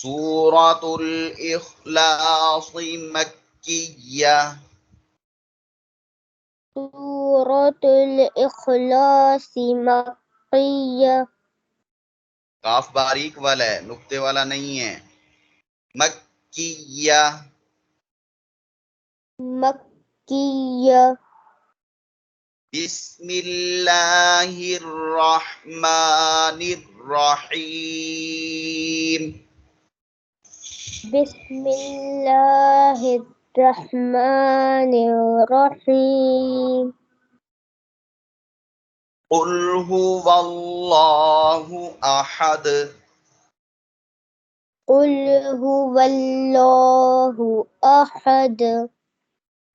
सूरतुल इखलास मक्किया। सूरतुल इखलास मक्किया। काफ बारीक वाला है, नुक्ते वाला नहीं है। मक्किया। मक्किया। बिस्मिल्लाहिर रहमानिर रहीम। बिस्मिल्लाहिर रहमानिर रहीम। कुल हुवल्लाहु अहद। कुल हुवल्लाहु अहद।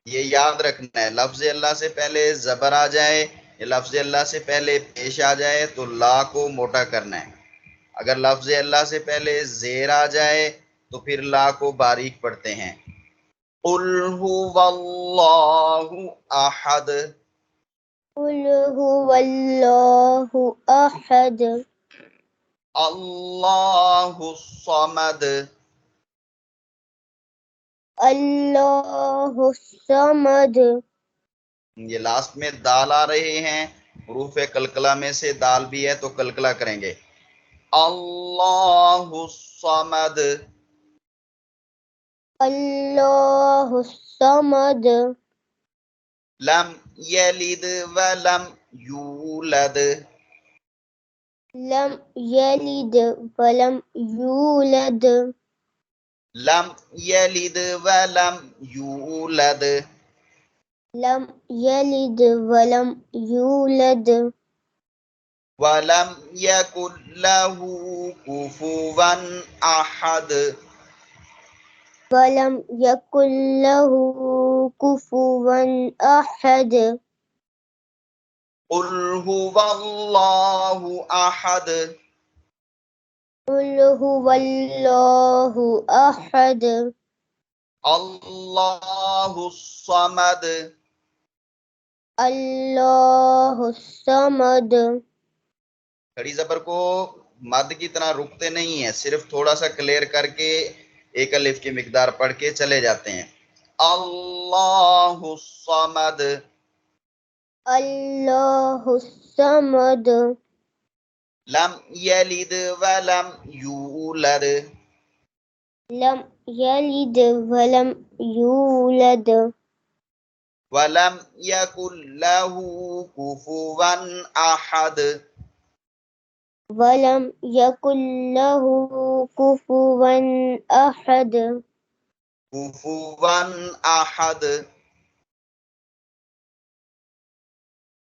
ये याद रखना है, लफ्ज अल्लाह से पहले जबर आ जाए या लफ्ज अल्लाह से पहले पेश आ जाए तो ला को मोटा करना है। अगर लफ्ज अल्लाह से पहले जेर आ जाए तो फिर ला को बारीक पढ़ते हैं। कुल हुवल्लाहु अहद। कुल हुवल्लाहु अहद। अल्लाहु समद। अल्लाहु समद। ये लास्ट में दाल आ रहे हैं, हरूफ कलकला में से दाल भी है तो कलकला करेंगे। अल्लाहु समद। अल्लाहु समद। लम यलिद वलम यूलद। लम यलिद वलम यूलद। लम यलिद वलम यूलद। लम यलिद वलम यूलद। वलम यकुन लहू कुफुवन अहद। वलम यकुल लहू कुफुवन अहद। कुल हुवल्लाहु अहद। कुल हुवल्लाहु अहद। अल्लाहु समद। अल्लाहु समद। खड़ी जबर को मद की तरह रुकते नहीं है, सिर्फ थोड़ा सा क्लियर करके एक अलिफ की मिकदार पढ़ के चले जाते हैं। अल्लाहु समद। अल्लाहु समद। लम यलिद वलम यूलद। लम यलिद वलम यूलद। वलम यकुन लहू कुफुवन अहद। वलम यकुल लहू कुफुवन अहद। कुफुवन अहद।